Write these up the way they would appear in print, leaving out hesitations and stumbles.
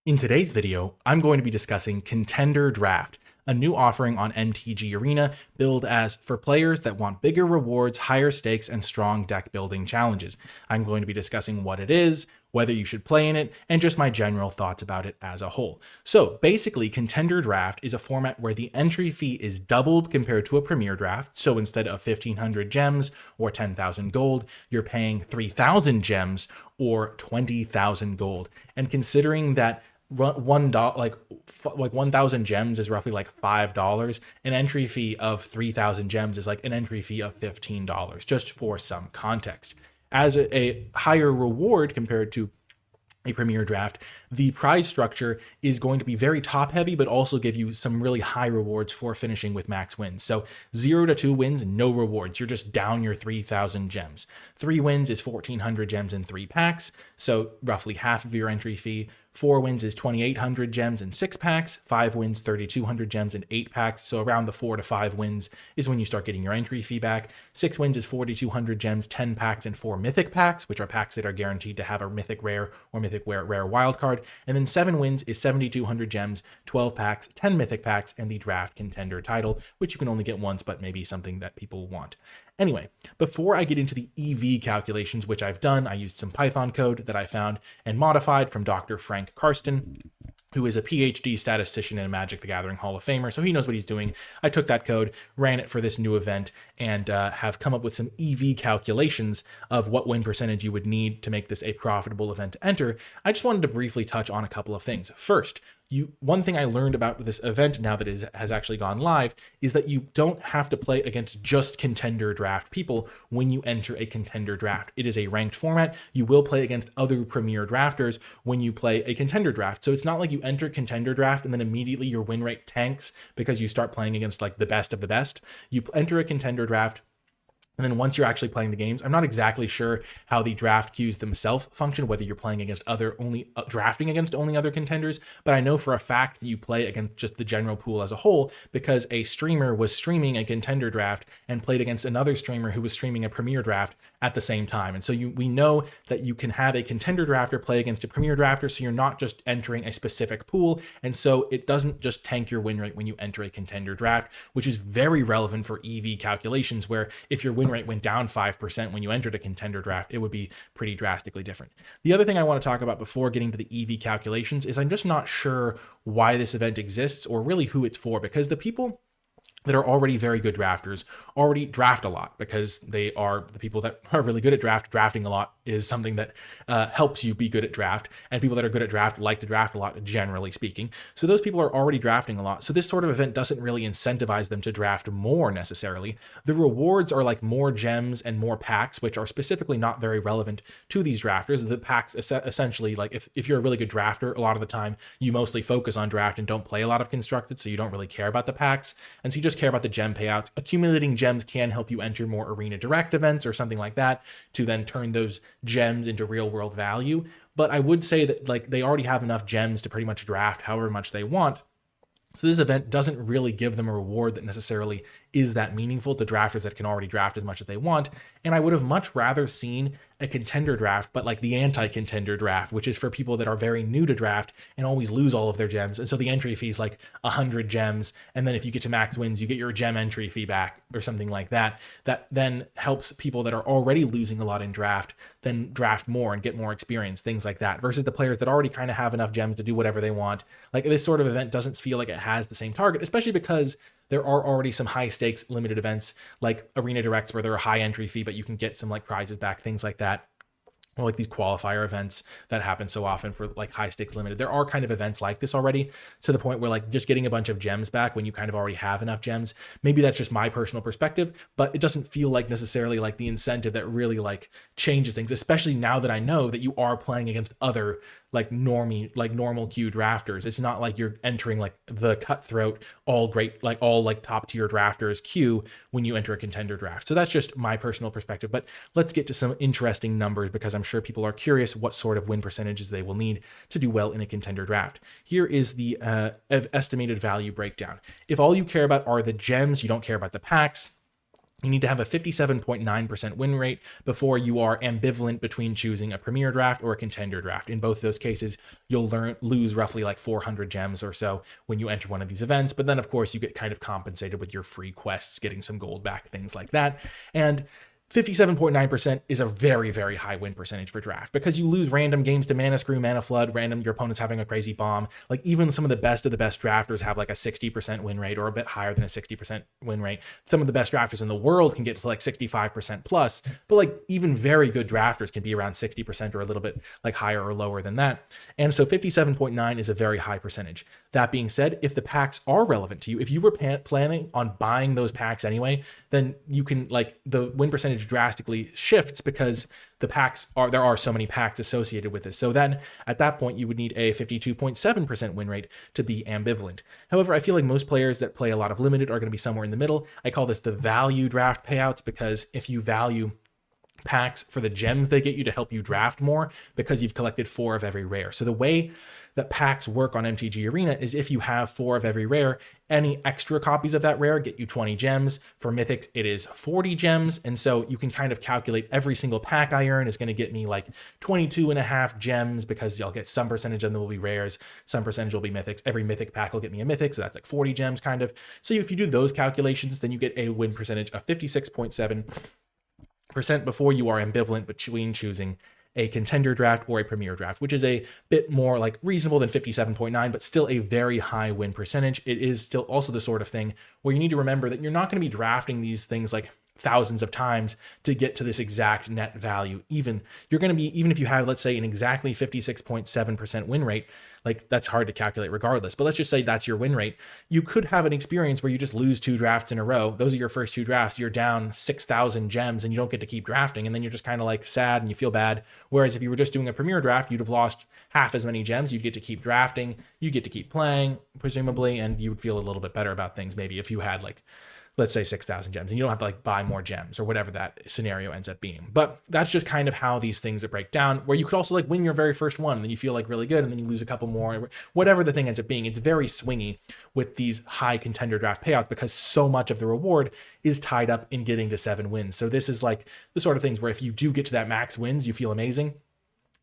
In today's video, I'm going to be discussing Contender Draft, a new offering on MTG Arena billed as for players that want bigger rewards, higher stakes, and strong deck building challenges. I'm going to be discussing what it is, whether you should play in it, and just my general thoughts about it as a whole. So basically, Contender Draft is a format where the entry fee is doubled compared to a Premier Draft. So instead of 1,500 gems or 10,000 gold, you're paying 3,000 gems or 20,000 gold. And considering that $1 like 1,000 gems is roughly like $5, an entry fee of 3,000 gems is like an entry fee of $15, just for some context. As a higher reward compared to a Premier Draft, the prize structure is going to be very top heavy, but also give you some really high rewards for finishing with max wins. So 0 to 2 wins, no rewards. You're just down your 3,000 gems. 3 wins is 1,400 gems in 3 packs, so roughly half of your entry fee. 4 wins is 2,800 gems in 6 packs, 5 wins, 3,200 gems in 8 packs, so around the 4 to 5 wins is when you start getting your entry fee back. 6 wins is 4,200 gems, 10 packs, and 4 mythic packs, which are packs that are guaranteed to have a mythic rare or mythic rare wildcard. And then 7 wins is 7,200 gems, 12 packs, 10 mythic packs, and the draft contender title, which you can only get once, but maybe something that people want. Anyway, before I get into the EV calculations, which I've done, I used some Python code that I found and modified from Dr. Frank Karsten, who is a PhD statistician and Magic the Gathering Hall of Famer, so he knows what he's doing. I took that code, ran it for this new event, and have come up with some EV calculations of what win percentage you would need to make this a profitable event to enter. I just wanted to briefly touch on a couple of things. First, one thing I learned about this event now that it has actually gone live is that you don't have to play against just Contender Draft people when you enter a Contender Draft. It is a ranked format. You will play against other Premier Drafters when you play a Contender Draft. So it's not like you enter Contender Draft and then immediately your win rate tanks because you start playing against like the best of the best. You enter a Contender Draft, and then once you're actually playing the games, I'm not exactly sure how the draft queues themselves function, whether you're playing against drafting against only other contenders, but I know for a fact that you play against just the general pool as a whole because a streamer was streaming a Contender Draft and played against another streamer who was streaming a Premier Draft at the same time. And so we know that you can have a Contender Drafter play against a Premier Drafter, so you're not just entering a specific pool, and so it doesn't just tank your win rate when you enter a Contender Draft, which is very relevant for EV calculations, where if your win rate went down 5% when you entered a Contender Draft, it would be pretty drastically different. The other thing I want to talk about before getting to the EV calculations is I'm just not sure why this event exists or really who it's for, because the people that are already very good drafters already draft a lot because they are the people that are really good at draft. Drafting a lot is something that helps you be good at draft, and people that are good at draft like to draft a lot, generally speaking. So those people are already drafting a lot. So this sort of event doesn't really incentivize them to draft more necessarily. The rewards are like more gems and more packs, which are specifically not very relevant to these drafters. The packs essentially, like if you're a really good drafter, a lot of the time you mostly focus on draft and don't play a lot of constructed, so you don't really care about the packs. And so you just care about the gem payouts. Accumulating gems can help you enter more Arena Direct events or something like that to then turn those gems into real world value. But I would say that like they already have enough gems to pretty much draft however much they want. So this event doesn't really give them a reward that necessarily is that meaningful to drafters that can already draft as much as they want. And I would have much rather seen a Contender Draft, but like the anti-Contender Draft, which is for people that are very new to draft and always lose all of their gems. And so the entry fee is like 100 gems. And then if you get to max wins, you get your gem entry fee back or something like that. That then helps people that are already losing a lot in draft then draft more and get more experience, things like that, versus the players that already kind of have enough gems to do whatever they want. Like this sort of event doesn't feel like it has the same target, especially because there are already some high stakes limited events like Arena Directs where they're a high entry fee, but you can get some like prizes back, things like that. Or like these qualifier events that happen so often for like high stakes limited. There are kind of events like this already, to the point where like just getting a bunch of gems back when you kind of already have enough gems. Maybe that's just my personal perspective, but it doesn't feel like necessarily like the incentive that really like changes things, especially now that I know that you are playing against other like normal queue drafters. It's not like you're entering like the cutthroat, all top tier drafters queue when you enter a Contender Draft. So that's just my personal perspective, but let's get to some interesting numbers because I'm sure people are curious what sort of win percentages they will need to do well in a Contender Draft. Here is the estimated value breakdown. If all you care about are the gems, you don't care about the packs, You need to have a 57.9% win rate before you are ambivalent between choosing a premier draft or a contender draft. In both those cases, you'll lose roughly like 400 gems or so when you enter one of these events. But then, of course, you get kind of compensated with your free quests, getting some gold back, things like that. And 57.9% is a very, very high win percentage for draft because you lose random games to Mana Screw, Mana Flood, your opponent's having a crazy bomb. Like even some of the best drafters have like a 60% win rate or a bit higher than a 60% win rate. Some of the best drafters in the world can get to like 65% plus, but like even very good drafters can be around 60% or a little bit like higher or lower than that. And so 57.9 is a very high percentage. That being said, if the packs are relevant to you, if you were planning on buying those packs anyway, then you can like the win percentage drastically shifts because there are so many packs associated with this. So then at that point, you would need a 52.7% win rate to be ambivalent. However, I feel like most players that play a lot of limited are going to be somewhere in the middle. I call this the value draft payouts because if you value packs for the gems they get you to help you draft more because you've collected 4 of every rare. So the way that packs work on MTG Arena is if you have 4 of every rare, any extra copies of that rare get you 20 gems. For Mythics, it is 40 gems. And so you can kind of calculate every single pack I earn is going to get me like 22.5 gems because I'll get some percentage of them will be rares, some percentage will be Mythics. Every Mythic pack will get me a Mythic, so that's like 40 gems kind of. So if you do those calculations, then you get a win percentage of 56.7% before you are ambivalent between choosing a contender draft or a premier draft, which is a bit more like reasonable than 57.9, but still a very high win percentage. It is still also the sort of thing where you need to remember that you're not going to be drafting these things like thousands of times to get to this exact net value. Even if you have, let's say, an exactly 56.7% win rate, like that's hard to calculate regardless, but let's just say that's your win rate. You could have an experience where you just lose 2 drafts in a row. Those are your first 2 drafts. You're down 6,000 gems and you don't get to keep drafting. And then you're just kind of like sad and you feel bad. Whereas if you were just doing a premier draft, you'd have lost half as many gems. You'd get to keep drafting. You get to keep playing, presumably, and you would feel a little bit better about things. Maybe if you had like, let's say 6,000 gems and you don't have to like buy more gems or whatever that scenario ends up being. But that's just kind of how these things break down, where you could also like win your very first one and then you feel like really good and then you lose a couple more, whatever the thing ends up being. It's very swingy with these high contender draft payouts because so much of the reward is tied up in getting to 7 wins. So this is like the sort of things where if you do get to that max wins, you feel amazing.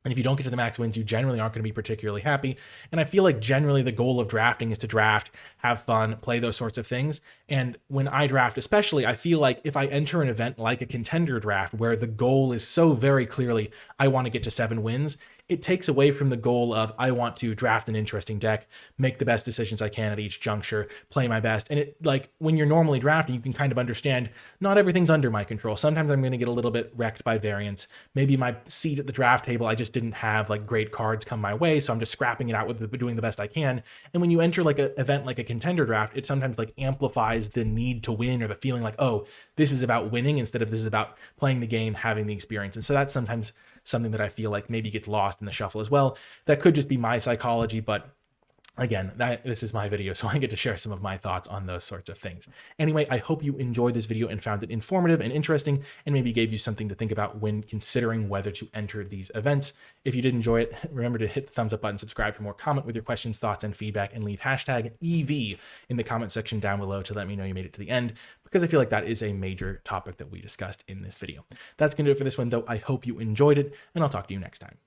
And if you don't get to the max wins, you generally aren't going to be particularly happy. And I feel like generally the goal of drafting is to draft, have fun, play those sorts of things. And when I draft especially, I feel like if I enter an event like a contender draft where the goal is so very clearly, I want to get to 7 wins, it takes away from the goal of I want to draft an interesting deck, make the best decisions I can at each juncture, play my best. And it like when you're normally drafting, you can kind of understand not everything's under my control. Sometimes I'm going to get a little bit wrecked by variance. Maybe my seat at the draft table, I just didn't have like great cards come my way. So I'm just scrapping it out with doing the best I can. And when you enter like an event like a contender draft, it sometimes like amplifies the need to win or the feeling like, oh, this is about winning instead of this is about playing the game, having the experience. And so that's sometimes something that I feel like maybe gets lost in the shuffle as well. That could just be my psychology, but again, this is my video, so I get to share some of my thoughts on those sorts of things. Anyway, I hope you enjoyed this video and found it informative and interesting and maybe gave you something to think about when considering whether to enter these events. If you did enjoy it, remember to hit the thumbs up button, subscribe for more, comment with your questions, thoughts, and feedback, and leave hashtag EV in the comment section down below to let me know you made it to the end, because I feel like that is a major topic that we discussed in this video. That's going to do it for this one, though. I hope you enjoyed it, and I'll talk to you next time.